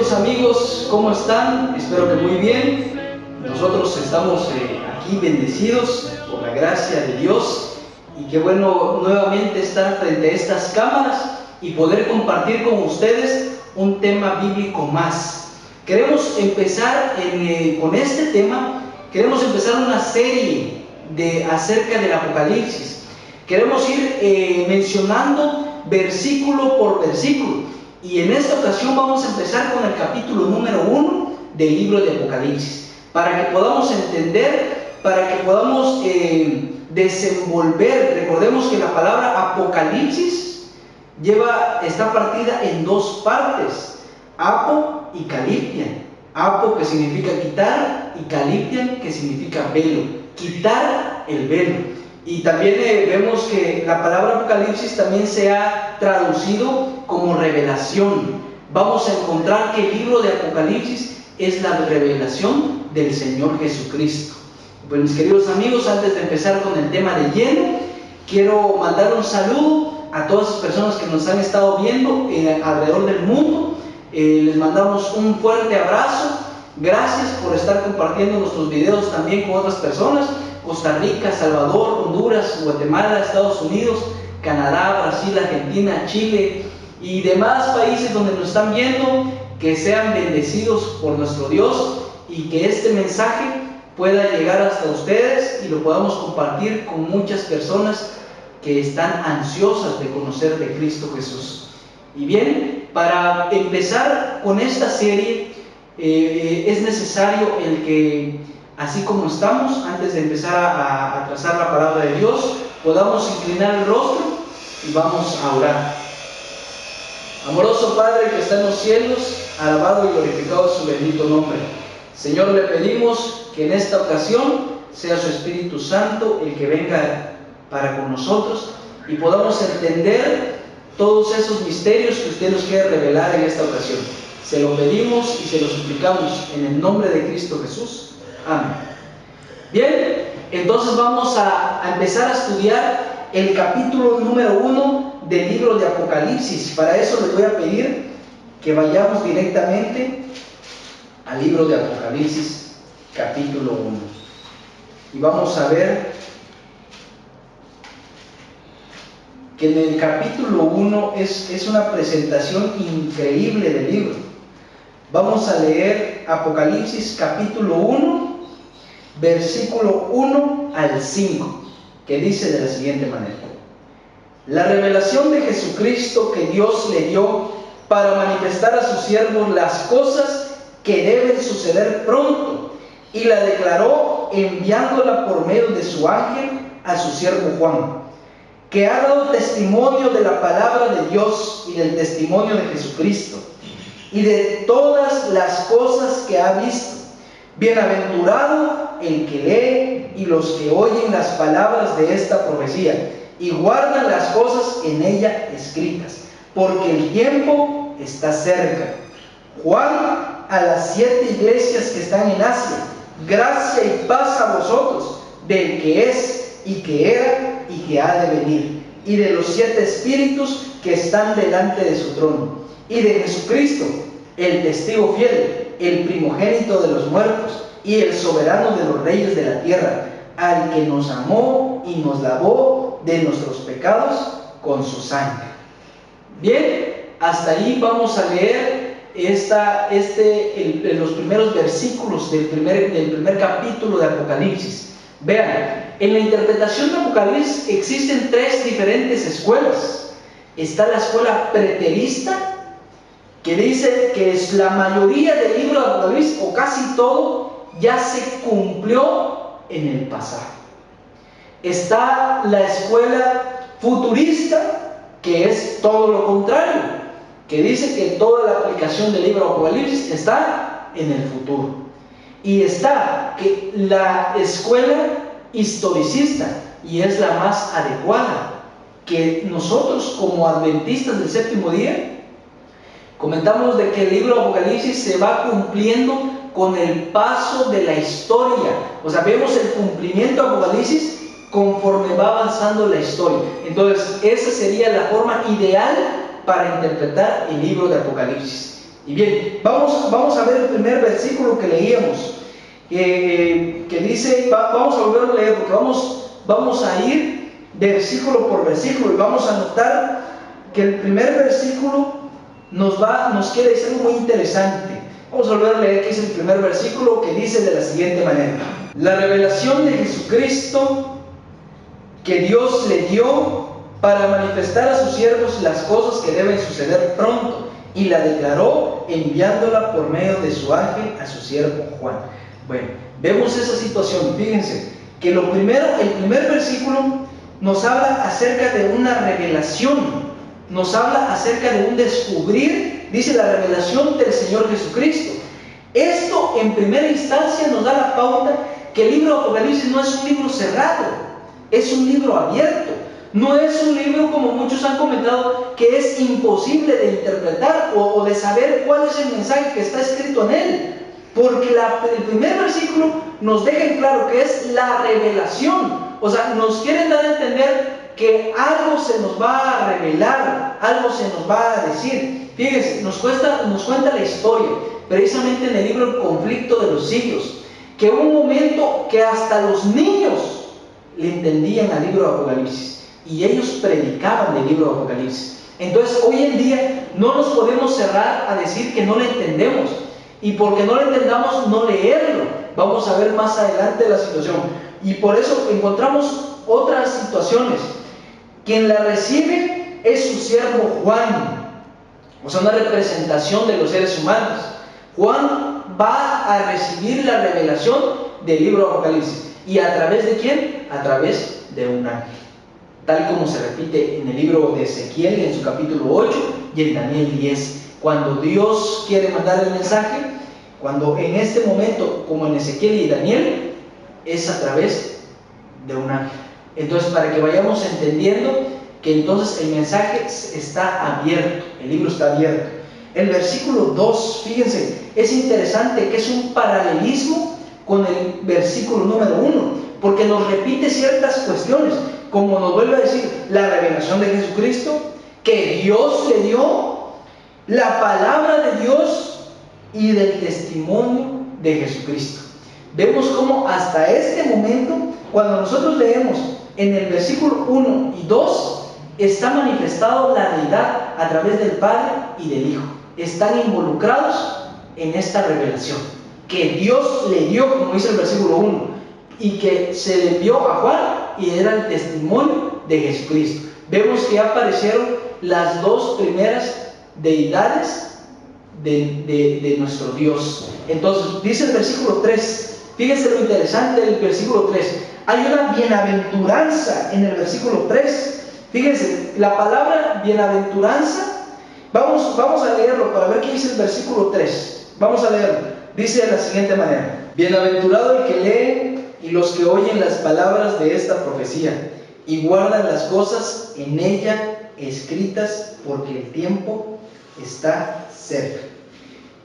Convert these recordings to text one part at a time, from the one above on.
queridos amigos, ¿cómo están? Espero que muy bien. Nosotros estamos aquí bendecidos por la gracia de Dios, y qué bueno nuevamente estar frente a estas cámaras y poder compartir con ustedes un tema bíblico más. Queremos empezar con este tema, queremos empezar una serie acerca del Apocalipsis. Queremos ir mencionando versículo por versículo. Y en esta ocasión vamos a empezar con el capítulo número 1 del libro de Apocalipsis, para que podamos entender, para que podamos desenvolver. Recordemos que la palabra Apocalipsis está partida en dos partes: apo y caliptian. Apo, que significa quitar, y caliptian, que significa velo, quitar el velo. Y también vemos que la palabra Apocalipsis también se ha traducido como revelación. Vamos a encontrar que el libro de Apocalipsis es la revelación del Señor Jesucristo. Pues mis queridos amigos, antes de empezar con el tema de lleno, quiero mandar un saludo a todas las personas que nos han estado viendo alrededor del mundo. Les mandamos un fuerte abrazo. Gracias por estar compartiendo nuestros videos también con otras personas. Costa Rica, Salvador, Honduras, Guatemala, Estados Unidos, Canadá, Brasil, Argentina, Chile y demás países donde nos están viendo. Que sean bendecidos por nuestro Dios y que este mensaje pueda llegar hasta ustedes y lo podamos compartir con muchas personas que están ansiosas de conocer de Cristo Jesús. Y bien, para empezar con esta serie es necesario el que, así como estamos, antes de empezar a trazar la palabra de Dios, podamos inclinar el rostro y vamos a orar. Amoroso Padre que está en los cielos, alabado y glorificado su bendito nombre. Señor, le pedimos que en esta ocasión sea su Espíritu Santo el que venga para con nosotros y podamos entender todos esos misterios que usted nos quiere revelar en esta ocasión. Se lo pedimos y se lo suplicamos en el nombre de Cristo Jesús. Amén. Bien, entonces vamos a empezar a estudiar el capítulo número 1 del libro de Apocalipsis. Para eso les voy a pedir que vayamos directamente al libro de Apocalipsis, capítulo 1. Y vamos a ver que en el capítulo 1 es una presentación increíble del libro. Vamos a leer Apocalipsis capítulo 1, versículo 1 al 5, que dice de la siguiente manera: la revelación de Jesucristo que Dios le dio para manifestar a sus siervos las cosas que deben suceder pronto, y la declaró enviándola por medio de su ángel a su siervo Juan, que ha dado testimonio de la palabra de Dios y del testimonio de Jesucristo, y de todas las cosas que ha visto. Bienaventurado el que lee y los que oyen las palabras de esta profecía y guardan las cosas en ella escritas, porque el tiempo está cerca. Juan, a las 7 iglesias que están en Asia: gracia y paz a vosotros, del que es y que era y que ha de venir, y de los 7 espíritus que están delante de su trono, y de Jesucristo, el testigo fiel, el primogénito de los muertos y el soberano de los reyes de la tierra, al que nos amó y nos lavó de nuestros pecados con su sangre. Bien, hasta ahí vamos a leer los primeros versículos del primer capítulo de Apocalipsis. Vean, en la interpretación de Apocalipsis existen 3 diferentes escuelas. Está la escuela preterista, que dice que es la mayoría del libro de Apocalipsis, o casi todo, ya se cumplió en el pasado. Está la escuela futurista, que es todo lo contrario, que dice que toda la aplicación del libro de Apocalipsis está en el futuro. Y está la escuela historicista, y es la más adecuada, que nosotros como adventistas del séptimo día comentamos de que el libro de Apocalipsis se va cumpliendo con el paso de la historia. O sea, vemos el cumplimiento de Apocalipsis conforme va avanzando la historia. Entonces, esa sería la forma ideal para interpretar el libro de Apocalipsis. Y bien, vamos a ver el primer versículo que leíamos, que dice, vamos a volver a leer, porque vamos a ir versículo por versículo, y vamos a notar que el primer versículo nos quiere decir algo muy interesante. Vamos a volver a leer que es el primer versículo, que dice de la siguiente manera: la revelación de Jesucristo que Dios le dio para manifestar a sus siervos las cosas que deben suceder pronto, y la declaró enviándola por medio de su ángel a su siervo Juan. Bueno, vemos esa situación. Fíjense que el primer versículo nos habla acerca de una revelación, nos habla acerca de un descubrir, dice la revelación del Señor Jesucristo. Esto en primera instancia nos da la pauta que el libro de Apocalipsis no es un libro cerrado, es un libro abierto. No es un libro, como muchos han comentado, que es imposible de interpretar o de saber cuál es el mensaje que está escrito en él, porque el primer versículo nos deja en claro que es la revelación. O sea, nos quieren dar a entender que algo se nos va a revelar, algo se nos va a decir. Fíjense, nos cuenta la historia, precisamente en el libro El conflicto de los siglos, que hubo un momento que hasta los niños le entendían al libro de Apocalipsis, y ellos predicaban del libro de Apocalipsis. Entonces, hoy en día no nos podemos cerrar a decir que no lo entendemos, y porque no lo entendamos, no leerlo. Vamos a ver más adelante la situación, y por eso encontramos otras situaciones. Quien la recibe es su siervo Juan, o sea, una representación de los seres humanos. Juan va a recibir la revelación del libro de Apocalipsis. ¿Y a través de quién? A través de un ángel, tal como se repite en el libro de Ezequiel, en su capítulo 8, y en Daniel 10. Cuando Dios quiere mandar el mensaje, cuando en este momento, como en Ezequiel y Daniel, es a través de un ángel. Entonces, para que vayamos entendiendo que entonces el mensaje está abierto, el libro está abierto. El versículo 2, fíjense, es interesante, que es un paralelismo con el versículo número 1, porque nos repite ciertas cuestiones, como nos vuelve a decir la revelación de Jesucristo, que Dios le dio, la palabra de Dios y del testimonio de Jesucristo. Vemos cómo hasta este momento, cuando nosotros leemos en el versículo 1 y 2, está manifestado la deidad a través del Padre y del Hijo. Están involucrados en esta revelación que Dios le dio, como dice el versículo 1, y que se le envió a Juan, y era el testimonio de Jesucristo. Vemos que aparecieron las dos primeras deidades de nuestro Dios. Entonces, dice el versículo 3, fíjense lo interesante del versículo 3. Hay una bienaventuranza en el versículo 3. Fíjense, la palabra bienaventuranza, vamos a leerlo para ver qué dice el versículo 3. Vamos a leerlo. Dice de la siguiente manera: bienaventurado el que lee y los que oyen las palabras de esta profecía y guardan las cosas en ella escritas, porque el tiempo está cerca.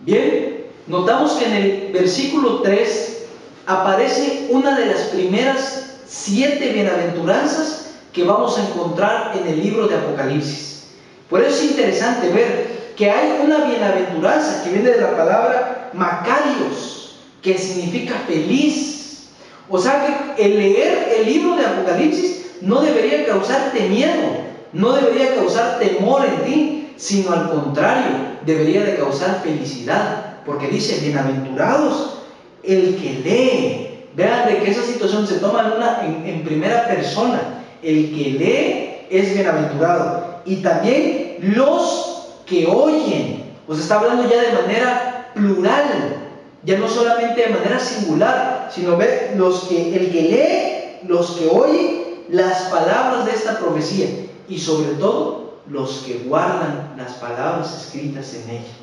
Bien, notamos que en el versículo 3 aparece una de las primeras 7 bienaventuranzas que vamos a encontrar en el libro de Apocalipsis. Por eso es interesante ver que hay una bienaventuranza que viene de la palabra Macarios, que significa feliz. O sea que el leer el libro de Apocalipsis no debería causarte miedo, no debería causar temor en ti, sino al contrario, debería de causar felicidad, porque dice: bienaventurados el que lee. Vean de que esa situación se toma en primera persona. El que lee es bienaventurado. Y también los que oyen. Pues está hablando ya de manera plural, ya no solamente de manera singular, sino ve el que lee, los que oyen las palabras de esta profecía, y sobre todo los que guardan las palabras escritas en ella.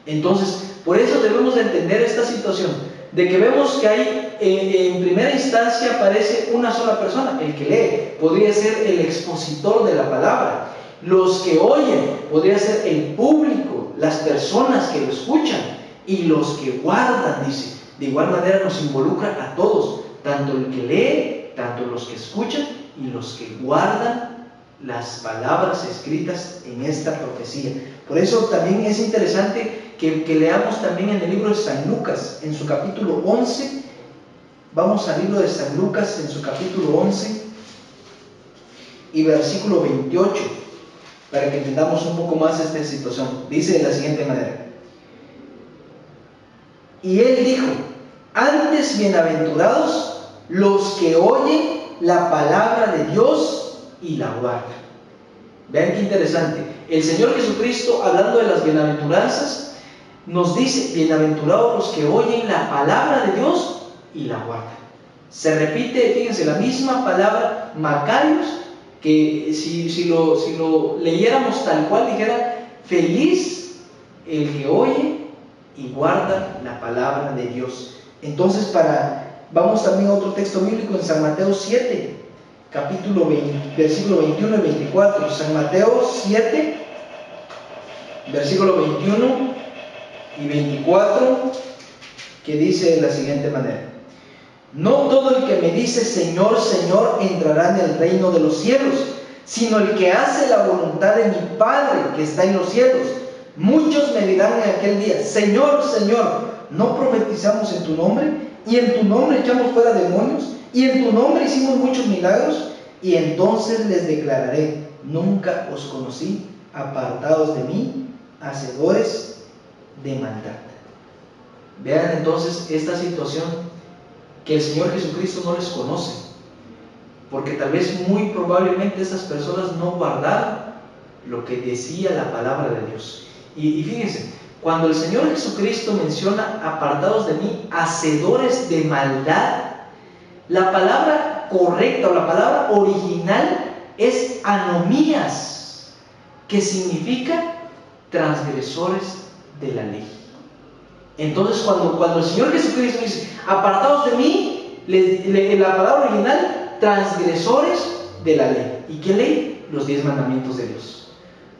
Entonces, por eso debemos de entender esta situación, de que vemos que hay, en primera instancia aparece una sola persona, el que lee, podría ser el expositor de la palabra. Los que oyen, podría ser el público, las personas que lo escuchan, y los que guardan, dice. De igual manera nos involucra a todos, tanto el que lee, tanto los que escuchan, y los que guardan las palabras escritas en esta profecía. Por eso también es interesante que leamos también en el libro de San Lucas, en su capítulo 11. Vamos al libro de San Lucas, en su capítulo 11 y versículo 28, para que entendamos un poco más esta situación. Dice de la siguiente manera: y él dijo: antes bienaventurados los que oyen la palabra de Dios y la guardan. Vean qué interesante. El Señor Jesucristo, hablando de las bienaventuranzas, nos dice: bienaventurados los que oyen la palabra de Dios y la guardan. Se repite, fíjense, la misma palabra Macarios, que si lo leyéramos tal cual, dijera: feliz el que oye y guarda la palabra de Dios. Entonces, vamos también a otro texto bíblico en San Mateo 7, capítulo 20, versículo 21 y 24. San Mateo 7, versículo 21 y 24, que dice de la siguiente manera: no todo el que me dice Señor, Señor, entrará en el reino de los cielos, sino el que hace la voluntad de mi Padre que está en los cielos. Muchos me dirán en aquel día: Señor, Señor, ¿no profetizamos en tu nombre? Y en tu nombre echamos fuera demonios, y en tu nombre hicimos muchos milagros. Y entonces les declararé: nunca os conocí, apartados de mí, hacedores de maldad. Vean entonces esta situación, que el Señor Jesucristo no les conoce, porque tal vez muy probablemente esas personas no guardaron lo que decía la palabra de Dios. Y fíjense, cuando el Señor Jesucristo menciona apartados de mí, hacedores de maldad, la palabra correcta o la palabra original es anomías, que significa transgresores de la ley. Entonces, cuando el Señor Jesucristo dice apartados de mí, la palabra original, transgresores de la ley. ¿Y qué ley? Los 10 mandamientos de Dios.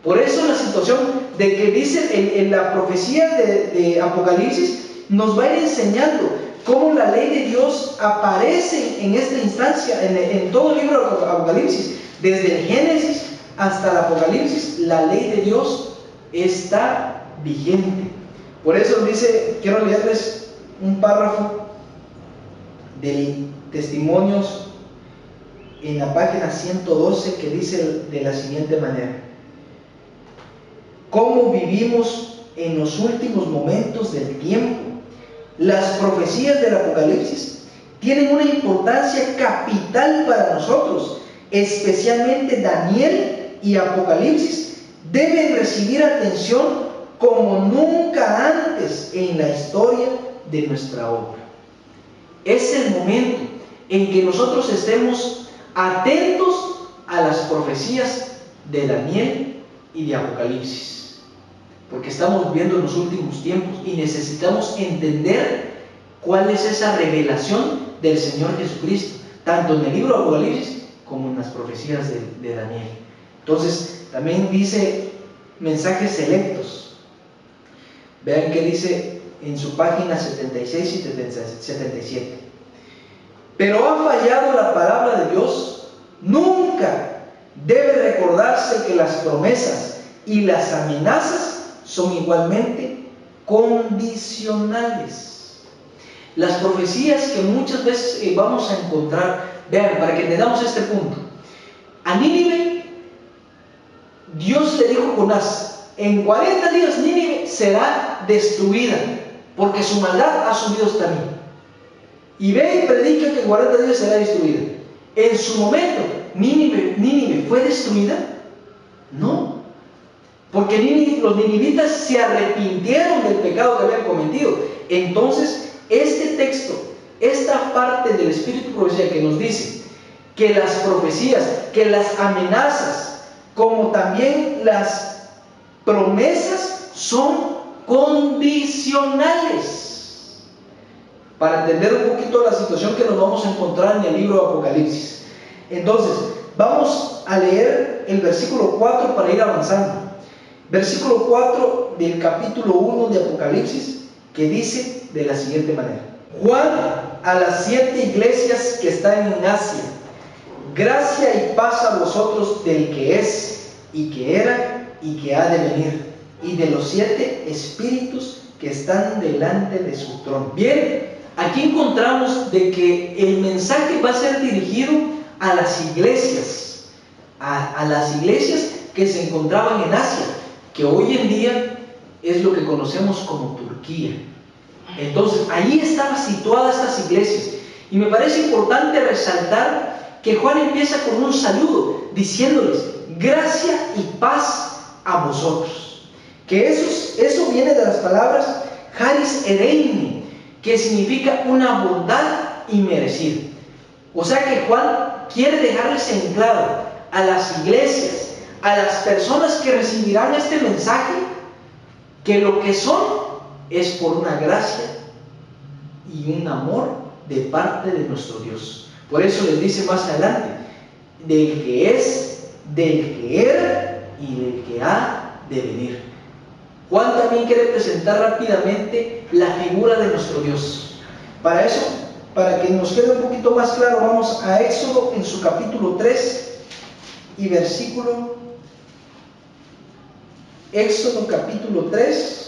Por eso la situación de que dice en la profecía de Apocalipsis nos va a ir enseñando cómo la ley de Dios aparece en esta instancia, en todo el libro de Apocalipsis. Desde el Génesis hasta el Apocalipsis, la ley de Dios está vigente. Por eso dice, quiero leerles un párrafo de Testimonios en la página 112, que dice de la siguiente manera: ¿cómo vivimos en los últimos momentos del tiempo? Las profecías del Apocalipsis tienen una importancia capital para nosotros, especialmente Daniel y Apocalipsis deben recibir atención como nunca antes en la historia de nuestra obra. Es el momento en que nosotros estemos atentos a las profecías de Daniel y de Apocalipsis, porque estamos viviendo en los últimos tiempos y necesitamos entender cuál es esa revelación del Señor Jesucristo, tanto en el libro de Apocalipsis como en las profecías de Daniel. Entonces, también dice mensajes selectos. Vean qué dice en su página 76 y 77. Pero ha fallado la palabra de Dios. Nunca debe recordarse que las promesas y las amenazas son igualmente condicionales. Las profecías que muchas veces vamos a encontrar, vean, para que entendamos este punto. A Nínive, Dios le dijo a Jonás: en 40 días Nínive será destruida, porque su maldad ha subido hasta mí. Y ve y predica que en 40 días será destruida. En su momento, ¿Nínive fue destruida? No, porque los ninivitas se arrepintieron del pecado que habían cometido. Entonces, este texto, esta parte del Espíritu de Profecía que nos dice que las profecías, que las amenazas, como también las promesas, son condicionales. Para entender un poquito la situación que nos vamos a encontrar en el libro de Apocalipsis. Entonces, vamos a leer el versículo 4 para ir avanzando. Versículo 4 del capítulo 1 de Apocalipsis, que dice de la siguiente manera: Juan, a las 7 iglesias que están en Asia, gracia y paz a vosotros del que es, y que era, y que ha de venir, y de los 7 espíritus que están delante de su trono. Bien, aquí encontramos de que el mensaje va a ser dirigido a las iglesias, a las iglesias que se encontraban en Asia, que hoy en día es lo que conocemos como Turquía. Entonces, ahí estaban situadas estas iglesias. Y me parece importante resaltar que Juan empieza con un saludo, diciéndoles, gracia y paz a vosotros. Que eso viene de las palabras Haris Ereini, que significa una bondad inmerecida. O sea que Juan quiere dejarles en claro a las iglesias, a las personas que recibirán este mensaje, que lo que son es por una gracia y un amor de parte de nuestro Dios. Por eso les dice más adelante, del que es, del que era y del que ha de venir. Juan también quiere presentar rápidamente la figura de nuestro Dios. Para eso, para que nos quede un poquito más claro, vamos a Éxodo en su capítulo 3 y versículo, Éxodo capítulo 3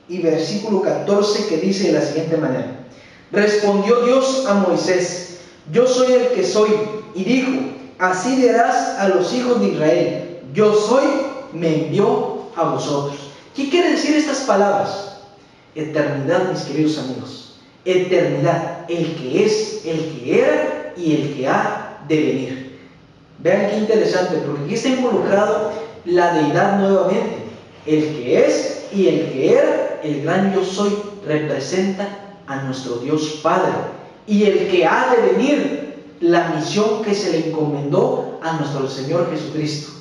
y versículo 14, que dice de la siguiente manera: respondió Dios a Moisés, yo soy el que soy, y dijo, así dirás a los hijos de Israel, yo soy, me envió a vosotros. ¿Qué quiere decir estas palabras? Eternidad, mis queridos amigos, eternidad, el que es, el que era y el que ha de venir. Vean qué interesante, porque aquí está involucrado la deidad nuevamente. El que es y el que era, el gran yo soy, representa a nuestro Dios Padre. Y el que ha de venir, la misión que se le encomendó a nuestro Señor Jesucristo.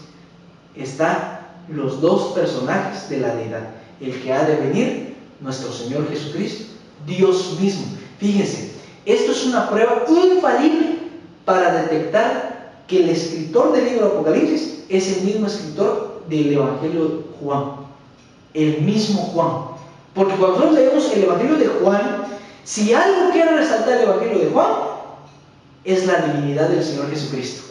Están los dos personajes de la deidad. El que ha de venir, nuestro Señor Jesucristo, Dios mismo. Fíjense, esto es una prueba infalible para detectar que el escritor del libro de Apocalipsis es el mismo escritor del Evangelio de Juan. El mismo Juan. Porque cuando nosotros leemos el Evangelio de Juan, si algo quiere resaltar el Evangelio de Juan, es la divinidad del Señor Jesucristo.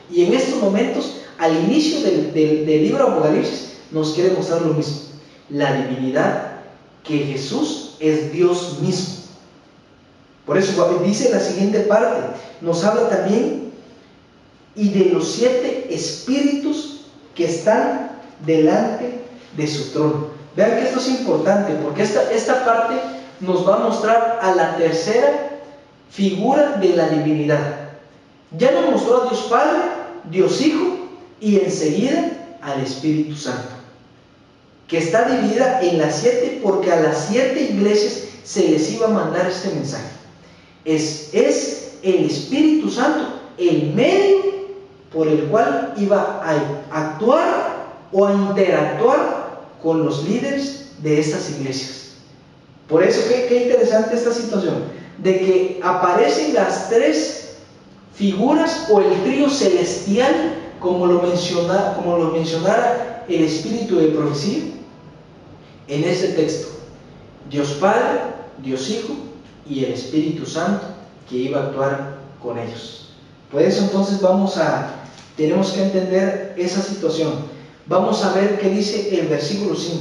Y en estos momentos, al inicio del libro de Apocalipsis, nos quiere mostrar lo mismo. La divinidad, que Jesús es Dios mismo. Por eso dice la siguiente parte, nos habla también, y de los 7 espíritus que están delante de su trono. Vean que esto es importante, porque esta parte nos va a mostrar a la tercera figura de la divinidad. Ya nos mostró a Dios Padre, Dios Hijo y enseguida al Espíritu Santo, que está dividida en las 7, porque a las 7 iglesias se les iba a mandar este mensaje. Es el Espíritu Santo el medio por el cual iba a actuar o a interactuar con los líderes de estas iglesias. Por eso, qué interesante esta situación, de que aparecen las 3 figuras o el trío celestial, como lo mencionara el espíritu de profecía en ese texto. Dios Padre, Dios Hijo y el Espíritu Santo, que iba a actuar con ellos. Por eso entonces tenemos que entender esa situación. Vamos a ver qué dice el versículo 5.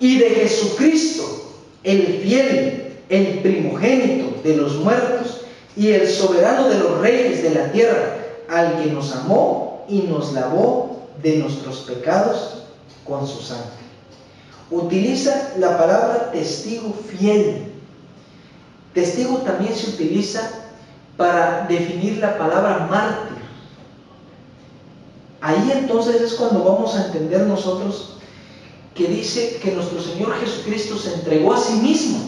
Y de Jesucristo, el fiel, el primogénito de los muertos y el soberano de los reyes de la tierra, al que nos amó y nos lavó de nuestros pecados con su sangre. Utiliza la palabra testigo fiel. Testigo también se utiliza para definir la palabra mártir. Ahí entonces es cuando vamos a entender nosotros que dice que nuestro Señor Jesucristo se entregó a sí mismo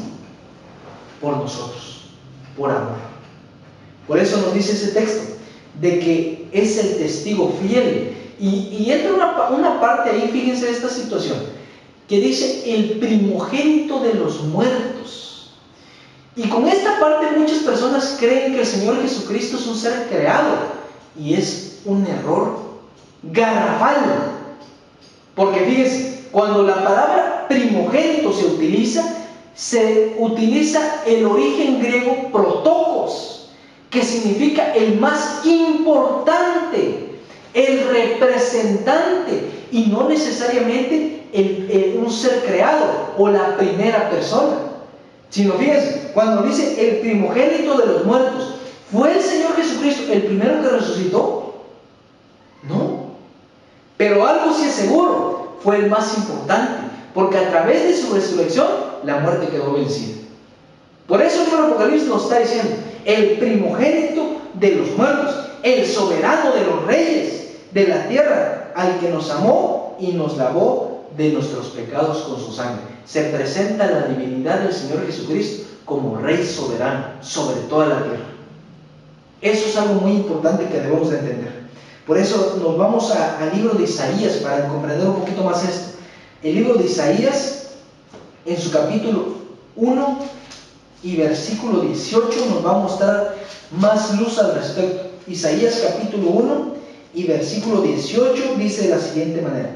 por nosotros, por amor. Por eso nos dice ese texto, de que es el testigo fiel. Y entra una parte ahí, fíjense esta situación, que dice el primogénito de los muertos. Y con esta parte muchas personas creen que el Señor Jesucristo es un ser creado, y es un error garrafal. Porque fíjense, cuando la palabra primogénito se utiliza el origen griego protokos, que significa el más importante, el representante y no necesariamente un ser creado o la primera persona. Sino fíjense, cuando dice el primogénito de los muertos, ¿fue el Señor Jesucristo el primero que resucitó? No. Pero algo sí es seguro, fue el más importante, porque a través de su resurrección la muerte quedó vencida. Por eso el libro de Apocalipsis nos está diciendo, el primogénito de los muertos, el soberano de los reyes de la tierra, al que nos amó y nos lavó de nuestros pecados con su sangre. Se presenta la divinidad del Señor Jesucristo como Rey soberano sobre toda la tierra. Eso es algo muy importante que debemos de entender. Por eso nos vamos al libro de Isaías para comprender un poquito más esto. El libro de Isaías, en su capítulo 1 y versículo 18, nos va a mostrar más luz al respecto. Isaías capítulo 1 y versículo 18 dice de la siguiente manera: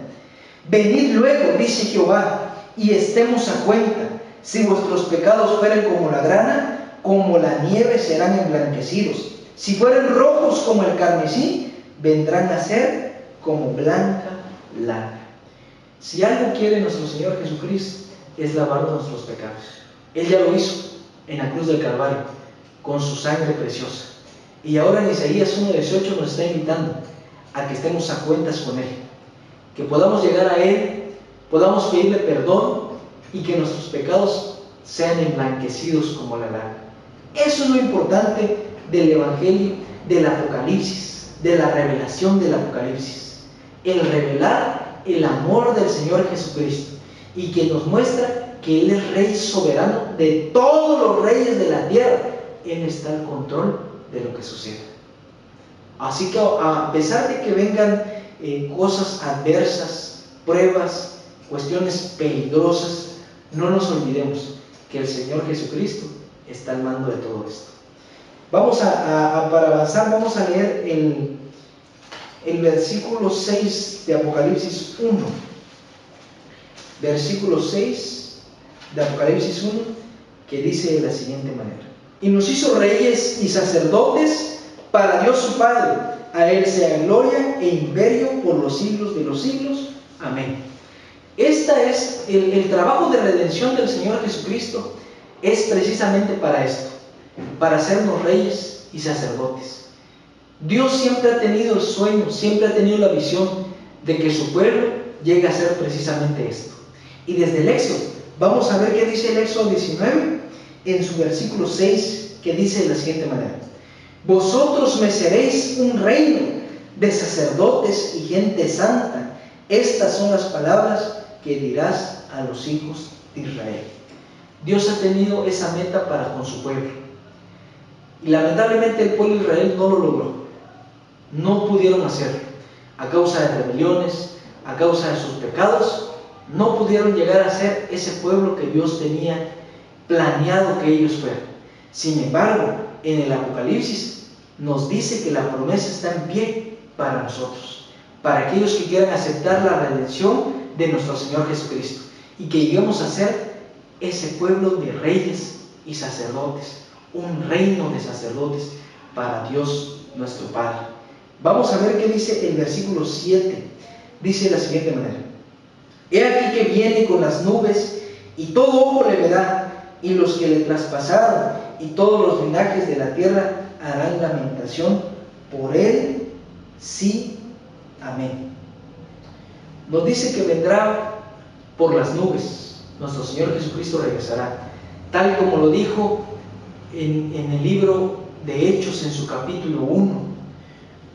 venid luego, dice Jehová, y estemos a cuenta. Si vuestros pecados fueren como la grana, como la nieve serán emblanquecidos. Si fueren rojos como el carmesí, vendrán a ser como blanca lana. Si algo quiere nuestro Señor Jesucristo, es lavarnos nuestros pecados. Él ya lo hizo en la cruz del Calvario, con su sangre preciosa. Y ahora en Isaías 1:18 nos está invitando a que estemos a cuentas con Él, que podamos llegar a Él, podamos pedirle perdón y que nuestros pecados sean emblanquecidos como la lana. Eso es lo importante del Evangelio, del Apocalipsis, de la revelación del Apocalipsis. El revelar el amor del Señor Jesucristo y que nos muestra que Él es Rey soberano de todos los reyes de la tierra. Él está al control de lo que sucede. Así que a pesar de que vengan cosas adversas, pruebas, cuestiones peligrosas, no nos olvidemos que el Señor Jesucristo está al mando de todo esto. Vamos para avanzar, vamos a leer el versículo 6 de Apocalipsis 1. Versículo 6 de Apocalipsis 1, que dice de la siguiente manera: y nos hizo reyes y sacerdotes para Dios su Padre. A Él sea gloria e imperio por los siglos de los siglos. Amén. Este es el trabajo de redención del Señor Jesucristo. Es precisamente para esto, para hacernos reyes y sacerdotes. Dios siempre ha tenido el sueño, siempre ha tenido la visión de que su pueblo llegue a ser precisamente esto. Y desde el Éxodo, vamos a ver qué dice el Éxodo 19, en su versículo 6, que dice de la siguiente manera: vosotros me seréis un reino de sacerdotes y gente santa. Estas son las palabras que dirás a los hijos de Israel. Dios ha tenido esa meta para con su pueblo. Y lamentablemente el pueblo de Israel no lo logró. No pudieron hacerlo. A causa de rebeliones, a causa de sus pecados, no pudieron llegar a ser ese pueblo que Dios tenía planeado que ellos fueran. Sin embargo, en el Apocalipsis nos dice que la promesa está en pie para nosotros, para aquellos que quieran aceptar la redención de nuestro Señor Jesucristo, y que lleguemos a ser ese pueblo de reyes y sacerdotes, un reino de sacerdotes para Dios nuestro Padre. Vamos a ver qué dice el versículo 7. Dice de la siguiente manera: he aquí que viene con las nubes, y todo ojo le verá, y los que le traspasaron, y todos los linajes de la tierra harán lamentación por él. Sí, amén. Nos dice que vendrá por las nubes. Nuestro Señor Jesucristo regresará, tal como lo dijo en el libro de Hechos, en su capítulo 1,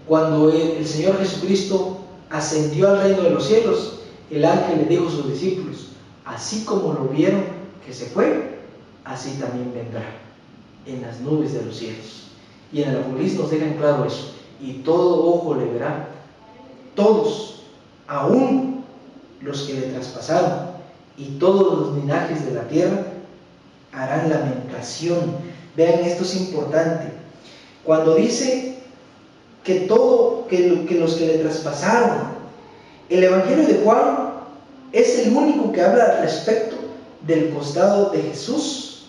cuando el Señor Jesucristo ascendió al reino de los cielos. El ángel le dijo a sus discípulos: así como lo vieron que se fue, así también vendrá en las nubes de los cielos. Y en el Apocalipsis nos dejan claro eso: y todo ojo le verá, todos, aún los que le traspasaron, y todos los linajes de la tierra harán lamentación. Vean, esto es importante. Cuando dice que los que le traspasaron, el Evangelio de Juan es el único que habla al respecto del costado de Jesús,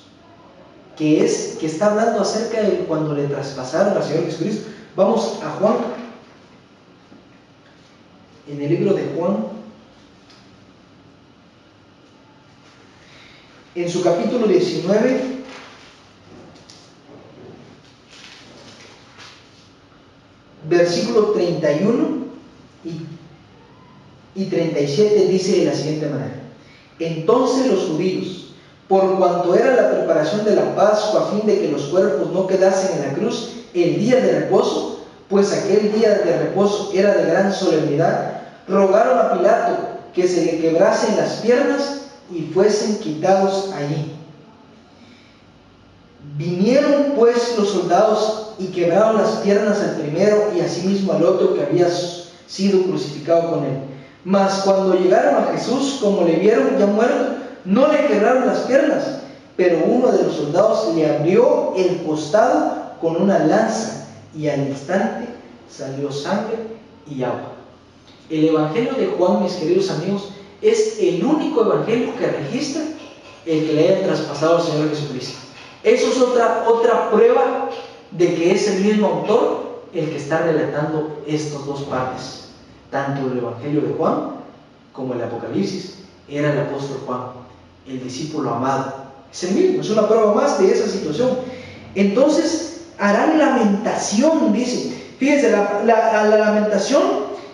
que está hablando acerca de cuando le traspasaron al Señor Jesucristo. Vamos a Juan en el libro de Juan, en su capítulo 19, versículo 31 y 37, dice de la siguiente manera: entonces los judíos, por cuanto era la preparación de la Pascua, a fin de que los cuerpos no quedasen en la cruz el día de reposo, pues aquel día de reposo era de gran solemnidad, rogaron a Pilato que se le quebrasen las piernas y fuesen quitados allí. Vinieron pues los soldados y quebraron las piernas al primero y asimismo al otro que había sido crucificado con él. Mas cuando llegaron a Jesús, como le vieron ya muerto, no le quebraron las piernas, pero uno de los soldados le abrió el costado con una lanza y al instante salió sangre y agua. El Evangelio de Juan, mis queridos amigos, es el único evangelio que registra el que le hayan traspasado al Señor Jesucristo. Eso es otra prueba de que es el mismo autor el que está relatando estas dos partes. Tanto el Evangelio de Juan como el Apocalipsis era el apóstol Juan, el discípulo amado. Es el mismo, es una prueba más de esa situación. Entonces harán lamentación, dice. Fíjense, la lamentación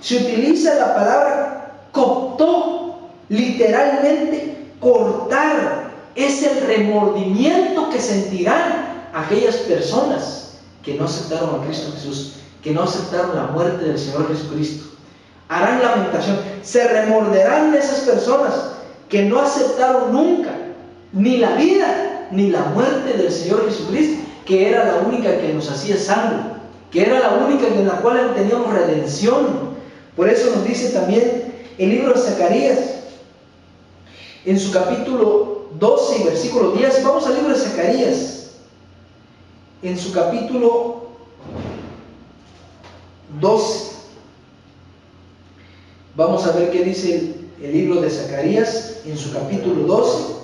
se utiliza la palabra coptó, literalmente cortar. Es el remordimiento que sentirán aquellas personas que no aceptaron a Cristo Jesús, que no aceptaron la muerte del Señor Jesucristo. Harán lamentación, se remorderán de esas personas que no aceptaron nunca ni la vida ni la muerte del Señor Jesucristo, que era la única que nos hacía salvo, que era la única en la cual teníamos redención. Por eso nos dice también el libro de Zacarías, en su capítulo 12 y versículo 10, vamos al libro de Zacarías, en su capítulo 12, vamos a ver qué dice el libro de Zacarías, en su capítulo 12,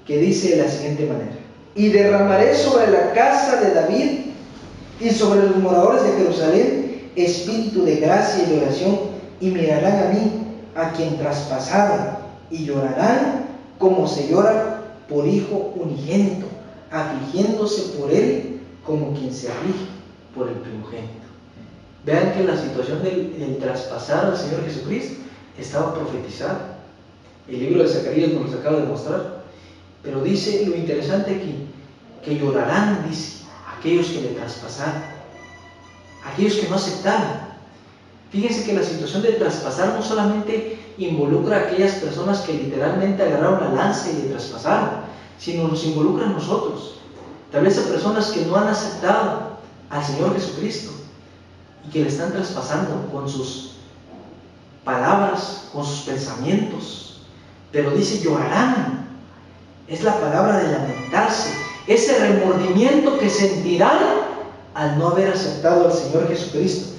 que dice de la siguiente manera: y derramaré sobre la casa de David y sobre los moradores de Jerusalén espíritu de gracia y de oración, y mirarán a mí, a quien traspasaron, y llorarán como se llora por hijo unigénito, afligiéndose por él como quien se aflige por el primogénito. Vean que la situación del traspasar al Señor Jesucristo estaba profetizada. El libro de Zacarías nos lo acaba de mostrar. Pero dice lo interesante aquí, que llorarán, dice, aquellos que le traspasaron, aquellos que no aceptaron. Fíjense que la situación de traspasar no solamente involucra a aquellas personas que literalmente agarraron la lanza y le traspasaron, sino nos involucra a nosotros. Tal vez a personas que no han aceptado al Señor Jesucristo y que le están traspasando con sus palabras, con sus pensamientos. Pero dice llorarán. Es la palabra de lamentarse, ese remordimiento que sentirán al no haber aceptado al Señor Jesucristo.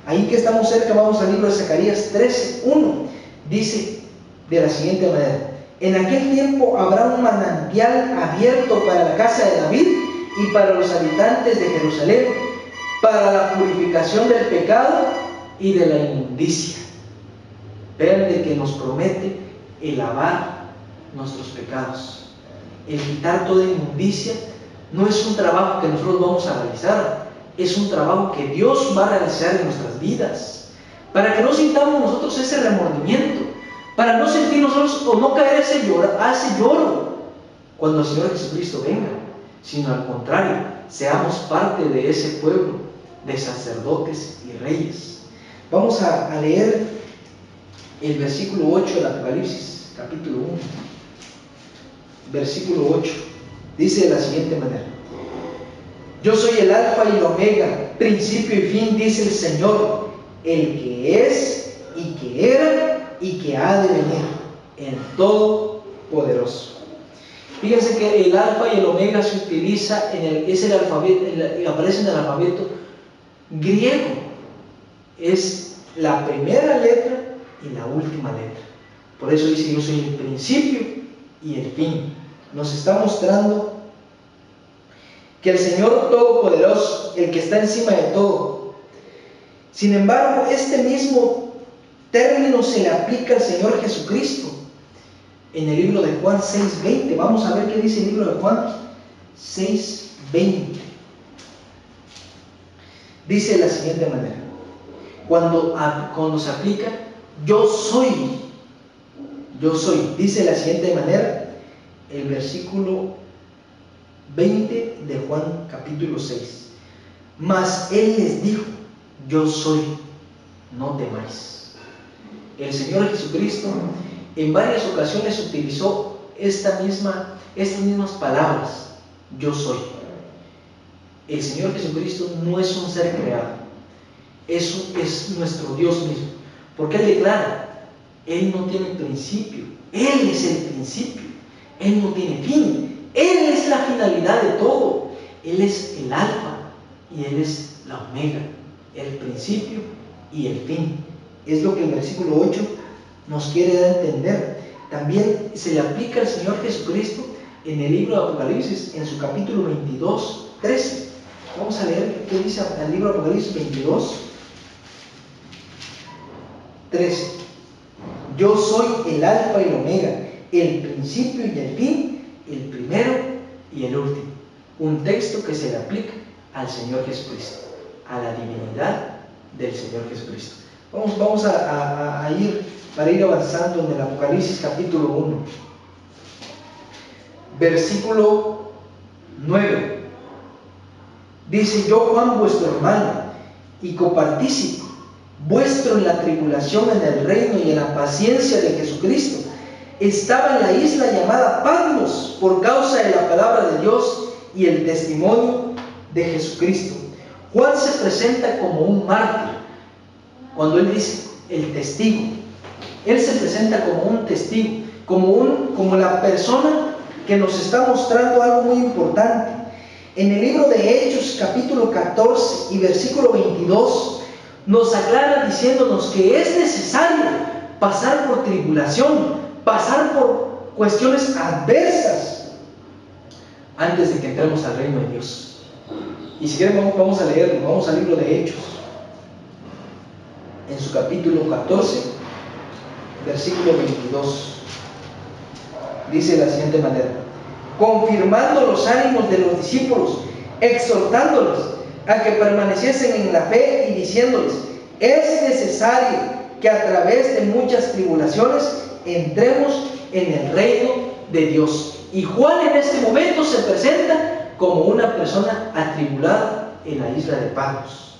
Ahí que estamos cerca, vamos al libro de Zacarías 13:1. Dice de la siguiente manera: en aquel tiempo habrá un manantial abierto para la casa de David y para los habitantes de Jerusalén, para la purificación del pecado y de la inmundicia. Vean de que nos promete el lavar nuestros pecados. El quitar toda inmundicia no es un trabajo que nosotros vamos a realizar, es un trabajo que Dios va a realizar en nuestras vidas, para que no sintamos nosotros ese remordimiento, para no sentir nosotros o no caer ese lloro cuando el Señor Jesucristo venga, sino al contrario, seamos parte de ese pueblo de sacerdotes y reyes. Vamos a leer el versículo 8 del Apocalipsis, capítulo 1. Versículo 8, dice de la siguiente manera: yo soy el alfa y el omega, principio y fin, dice el Señor, el que es y que era y que ha de venir, el Todopoderoso. Fíjense que el alfa y el omega se utiliza es el alfabeto, aparece en el alfabeto griego, es la primera letra y la última letra. Por eso dice: yo soy el principio y el fin. Nos está mostrando que el Señor Todopoderoso, el que está encima de todo. Sin embargo, este mismo término se le aplica al Señor Jesucristo en el libro de Juan 6:20. Vamos a ver qué dice el libro de Juan 6:20. Dice de la siguiente manera: cuando se aplica yo soy, dice de la siguiente manera el versículo 20 de Juan capítulo 6. Mas Él les dijo: yo soy, no temáis. El Señor Jesucristo en varias ocasiones utilizó estas mismas palabras: yo soy. El Señor Jesucristo no es un ser creado, es nuestro Dios mismo, porque Él declara: Él no tiene principio, Él es el principio, Él no tiene fin, Él es la finalidad de todo, Él es el alfa y Él es la omega, el principio y el fin. Es lo que el versículo 8 nos quiere dar a entender. También se le aplica al Señor Jesucristo en el libro de Apocalipsis, en su capítulo 22:13. Vamos a leer qué dice el libro de Apocalipsis 22:13. Yo soy el alfa y el omega, el principio y el fin, el primero y el último. Un texto que se le aplica al Señor Jesucristo, a la divinidad del Señor Jesucristo. Vamos a ir, para ir avanzando en el Apocalipsis capítulo 1, versículo 9. Dice: yo, Juan, vuestro hermano y copartícipe vuestro en la tribulación, en el reino y en la paciencia de Jesucristo, estaba en la isla llamada Patmos por causa de la palabra de Dios y el testimonio de Jesucristo. Juan se presenta como un mártir. Cuando él dice el testigo, él se presenta como un testigo, como la persona que nos está mostrando algo muy importante. En el libro de Hechos capítulo 14 y versículo 22 nos aclara diciéndonos que es necesario pasar por tribulación, pasar por cuestiones adversas antes de que entremos al reino de Dios. Y si quieren vamos a leerlo, vamos al libro de Hechos, en su capítulo 14, versículo 22. Dice de la siguiente manera: confirmando los ánimos de los discípulos, exhortándolos a que permaneciesen en la fe y diciéndoles: es necesario que a través de muchas tribulaciones entremos en el reino de Dios. Y Juan en este momento se presenta como una persona atribulada en la isla de Patmos,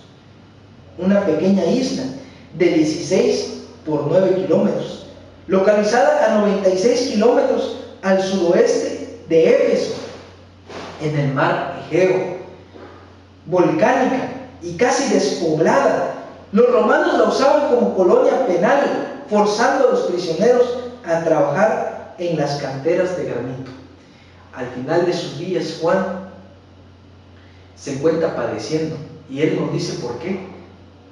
una pequeña isla de 16 por 9 kilómetros, localizada a 96 kilómetros al sudoeste de Éfeso, en el mar Egeo, volcánica y casi despoblada. Los romanos la usaban como colonia penal, forzando a los prisioneros a trabajar en las canteras de granito. Al final de sus días, Juan se encuentra padeciendo, y él nos dice por qué.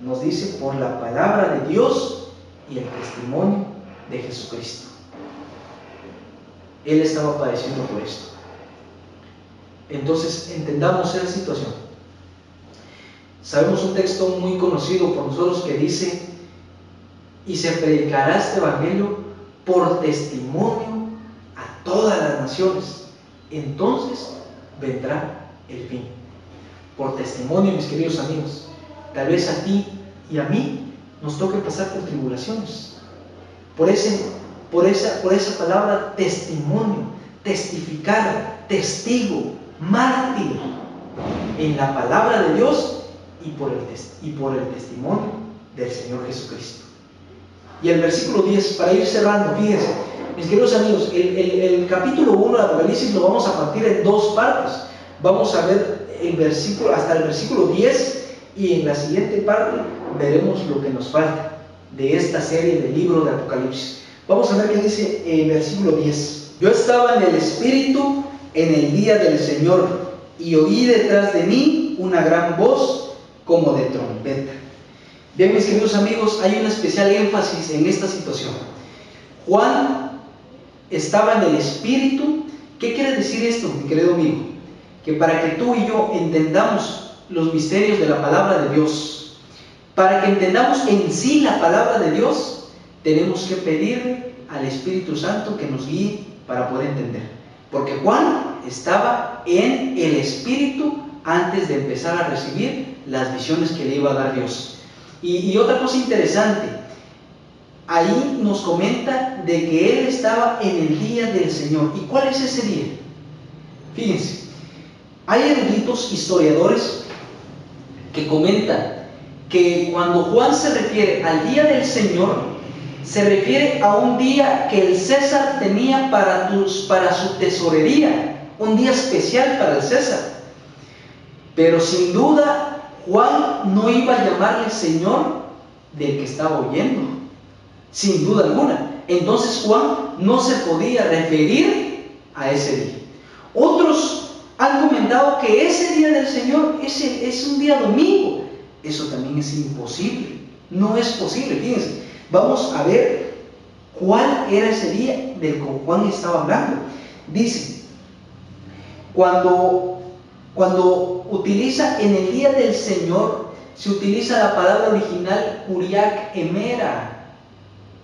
Nos dice: por la palabra de Dios y el testimonio de Jesucristo. Él estaba padeciendo por esto. Entonces entendamos esa situación. Sabemos un texto muy conocido por nosotros que dice: y se predicará este evangelio por testimonio a todas las naciones, entonces vendrá el fin. Por testimonio, mis queridos amigos. Tal vez a ti y a mí nos toque pasar por tribulaciones, por esa palabra testimonio, testificar, testigo, mártir, en la palabra de Dios y por el testimonio del Señor Jesucristo. Y el versículo 10, para ir cerrando, fíjense, mis queridos amigos, el capítulo 1 de Apocalipsis lo vamos a partir en dos partes. Vamos a ver hasta el versículo 10, y en la siguiente parte veremos lo que nos falta de esta serie del libro de Apocalipsis. Vamos a ver qué dice el versículo 10. Yo estaba en el Espíritu en el día del Señor, y oí detrás de mí una gran voz como de trompeta. Bien, mis queridos amigos, hay un especial énfasis en esta situación. Juan estaba en el Espíritu. ¿Qué quiere decir esto, mi querido amigo? Que para que tú y yo entendamos los misterios de la palabra de Dios, para que entendamos en sí la palabra de Dios, tenemos que pedirle al Espíritu Santo que nos guíe para poder entender. Porque Juan estaba en el Espíritu antes de empezar a recibir las visiones que le iba a dar Dios. Y otra cosa interesante, ahí nos comenta de que él estaba en el día del Señor. ¿Y cuál es ese día? Fíjense, hay eruditos historiadores que comentan que cuando Juan se refiere al día del Señor, se refiere a un día que el César tenía para su tesorería, un día especial para el César. Pero sin duda, Juan no iba a llamarle Señor del que estaba oyendo, sin duda alguna. Entonces Juan no se podía referir a ese día. Otros han comentado que ese día del Señor es un día domingo. Eso también es imposible, no es posible. Fíjense, vamos a ver cuál era ese día del que Juan estaba hablando. Dice, cuando utiliza en el día del Señor, se utiliza la palabra original Kuriak Emera.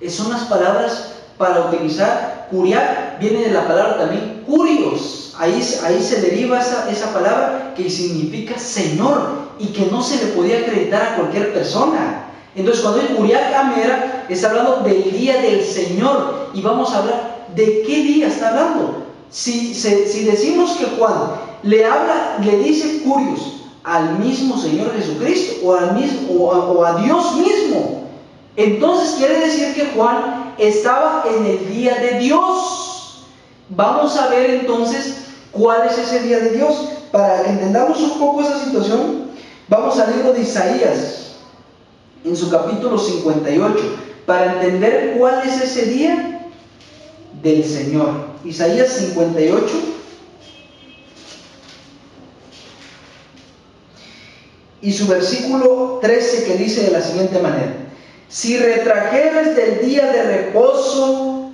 Son las palabras para utilizar. Kuriak viene de la palabra también Kurios. Ahí se deriva esa palabra que significa Señor y que no se le podía acreditar a cualquier persona. Entonces, cuando es Kuriak Amera, está hablando del día del Señor. Y vamos a hablar de qué día está hablando. Si decimos que Juan le dice Kurios al mismo Señor Jesucristo o a Dios mismo, entonces quiere decir que Juan estaba en el día de Dios. Vamos a ver entonces cuál es ese día de Dios. Para que entendamos un poco esa situación, vamos al libro de Isaías, en su capítulo 58, para entender cuál es ese día del Señor. Isaías 58. Y su versículo 13, que dice de la siguiente manera: si retrajeres del día de reposo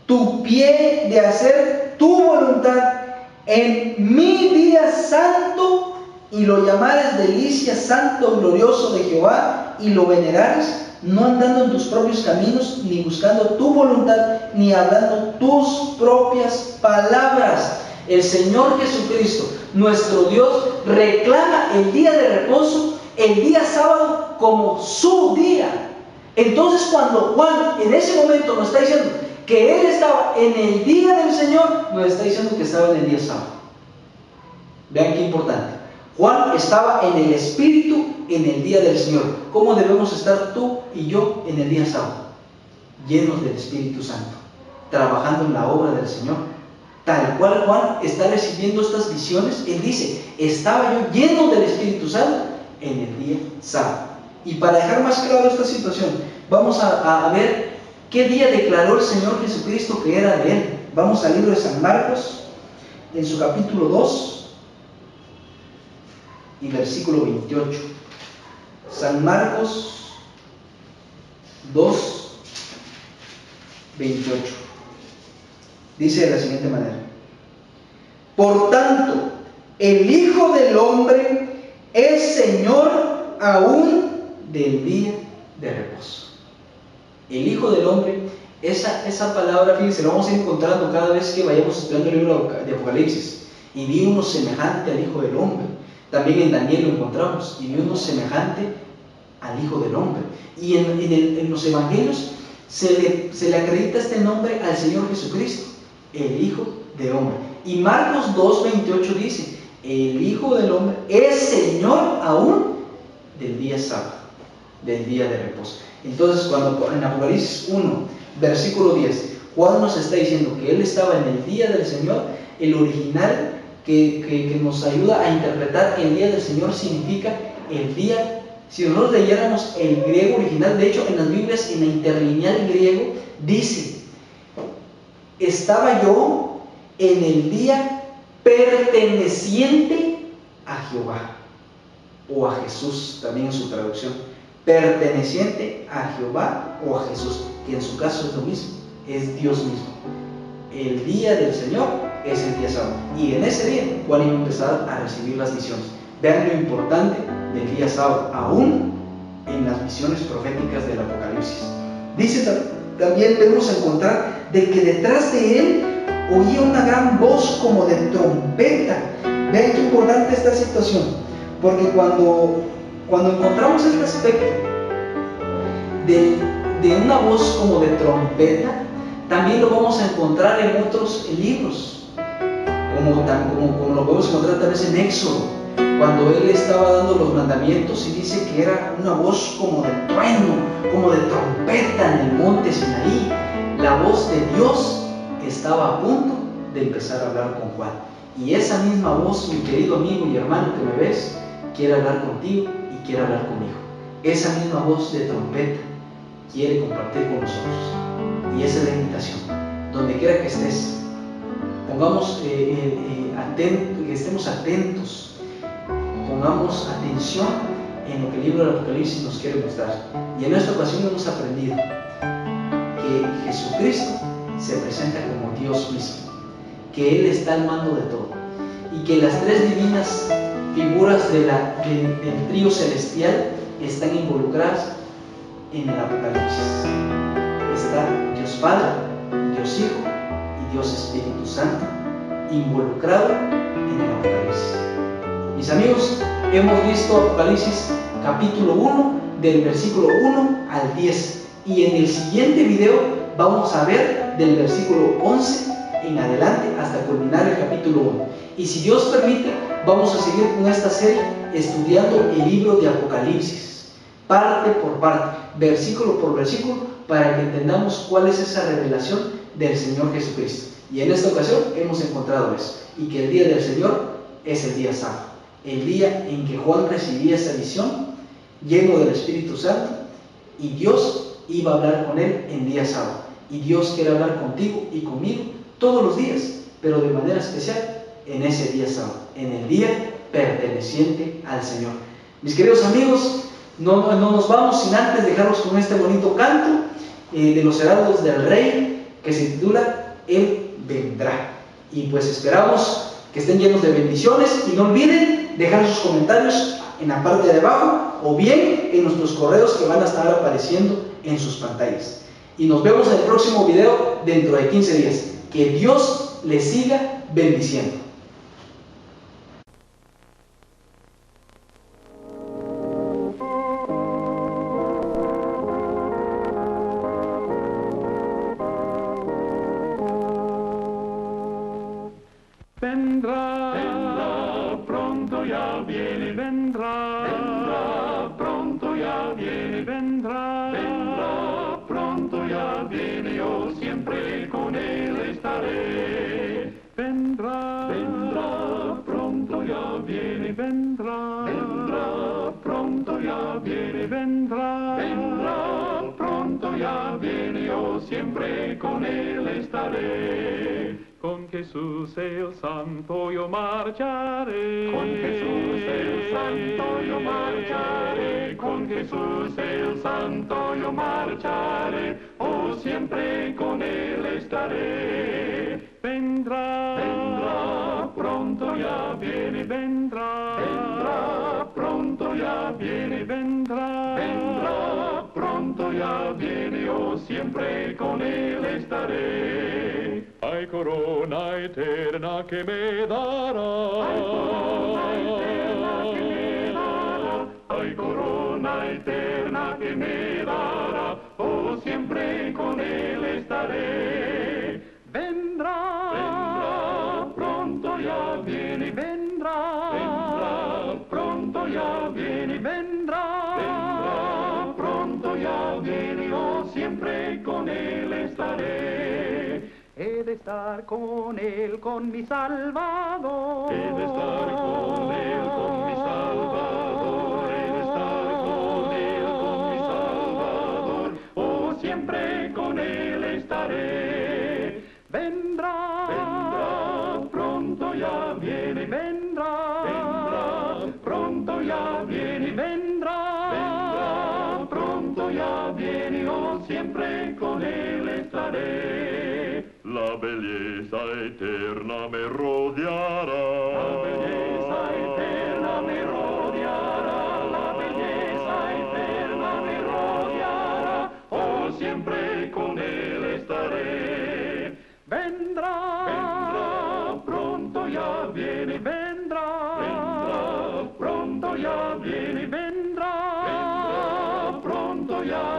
tu pie de hacer tu voluntad en mi día santo, y lo llamares delicia, santo, glorioso de Jehová, y lo venerares, no andando en tus propios caminos, ni buscando tu voluntad, ni hablando tus propias palabras. El Señor Jesucristo, nuestro Dios, reclama el día de reposo, el día sábado, como su día. Entonces, cuando Juan en ese momento nos está diciendo que él estaba en el día del Señor, nos está diciendo que estaba en el día sábado. Vean qué importante. Juan estaba en el Espíritu en el día del Señor. ¿Cómo debemos estar tú y yo en el día sábado? Llenos del Espíritu Santo, trabajando en la obra del Señor. Tal cual Juan está recibiendo estas visiones, él dice, estaba yo lleno del Espíritu Santo en el día sábado. Y para dejar más claro esta situación, vamos a ver qué día declaró el Señor Jesucristo que era de él. Vamos al libro de San Marcos, en su capítulo 2 y versículo 28. San Marcos 2, 28. Dice de la siguiente manera: por tanto, el Hijo del Hombre es Señor aún del día de reposo. El Hijo del Hombre, esa palabra, fíjense, lo vamos a ir encontrando cada vez que vayamos estudiando el libro de Apocalipsis. Y vi uno semejante al Hijo del Hombre. También en Daniel lo encontramos. Y vi uno semejante al Hijo del Hombre. Y en los evangelios se le acredita este nombre al Señor Jesucristo, el Hijo del Hombre. Y Marcos 2:28 dice: el Hijo del Hombre es Señor aún del día sábado, del día de reposo. Entonces, cuando en Apocalipsis 1, versículo 10, Juan nos está diciendo que él estaba en el día del Señor, el original que nos ayuda a interpretar el día del Señor significa el día. Si nosotros leyéramos el griego original, de hecho en las Biblias, en la interlineal griego, dice: estaba yo en el día perteneciente a Jehová, o a Jesús, también en su traducción, perteneciente a Jehová o a Jesús, que en su caso es lo mismo, es Dios mismo. El día del Señor es el día sábado, y en ese día Juan iba a empezar a recibir las visiones. Vean lo importante del día sábado, aún en las visiones proféticas del Apocalipsis. Dice también, debemos encontrar de que detrás de él oía una gran voz como de trompeta. Vean qué importante esta situación, porque cuando encontramos este aspecto de una voz como de trompeta, también lo vamos a encontrar en otros libros, como lo podemos encontrar tal vez en Éxodo, cuando él estaba dando los mandamientos y dice que era una voz como de trueno, como de trompeta en el monte Sinaí. La voz de Dios estaba a punto de empezar a hablar con Juan. Y esa misma voz, mi querido amigo y hermano que me ves, quiere hablar contigo y quiere hablar conmigo. Esa misma voz de trompeta quiere compartir con nosotros. Y esa es la invitación. Donde quiera que estés, pongamos que estemos atentos, pongamos atención en lo que el libro del Apocalipsis nos quiere mostrar. Y en esta ocasión hemos aprendido que Jesucristo se presenta como Dios mismo, que Él está al mando de todo, y que las tres divinas figuras del trío celestial están involucradas en el Apocalipsis. Está Dios Padre, Dios Hijo y Dios Espíritu Santo involucrado en el Apocalipsis. Mis amigos, hemos visto Apocalipsis capítulo 1 del versículo 1 al 10, y en el siguiente video vamos a ver del versículo 11 en adelante hasta culminar el capítulo 1. Y si Dios permite, vamos a seguir con esta serie estudiando el libro de Apocalipsis, parte por parte, versículo por versículo, para que entendamos cuál es esa revelación del Señor Jesucristo. Y en esta ocasión hemos encontrado eso, y que el día del Señor es el día sábado, el día en que Juan recibía esa visión lleno del Espíritu Santo, y Dios iba a hablar con él en día sábado. Y Dios quiere hablar contigo y conmigo todos los días, pero de manera especial en ese día sábado, en el día perteneciente al Señor. Mis queridos amigos, no nos vamos sin antes dejarlos con este bonito canto de los heraldos del Rey, que se titula Él vendrá. Y pues esperamos que estén llenos de bendiciones, y no olviden dejar sus comentarios en la parte de abajo o bien en nuestros correos que van a estar apareciendo en sus pantallas. Y nos vemos en el próximo video dentro de 15 días. Que Dios les siga bendiciendo. Vendrá, pronto ya viene, vendrá, pronto ya viene, vendrá, pronto ya viene, yo siempre con él estaré. Vendrá, pronto ya viene, vendrá, pronto ya viene, vendrá, pronto ya viene, yo siempre con él estaré. Con Jesús el Santo yo marcharé. Con Jesús el Santo yo marcharé. Con Jesús el Santo yo marcharé. Oh, siempre con él estaré. Vendrá, pronto ya viene, vendrá, pronto ya viene, vendrá, pronto ya viene, oh, siempre con él estaré. Hay corona eterna que me dará. Hay corona eterna que me dará. Hay corona eterna que me dará. Oh, siempre con él estaré. Vendrá, pronto ya viene, vendrá, pronto ya viene, vendrá, pronto ya viene, oh, siempre con él estaré. He de estar con él, con mi Salvador. He de estar con él, con mi Salvador. He de estar con él, con mi Salvador. Oh, siempre con él estaré. Vendrá, pronto ya viene, vendrá, pronto ya viene, vendrá, pronto ya viene, oh, siempre con él estaré. La belleza eterna me rodeará. La belleza eterna me rodeará. La belleza eterna me rodeará. Oh, siempre con él estaré. Vendrá, pronto ya viene, vendrá, pronto ya viene, vendrá, pronto ya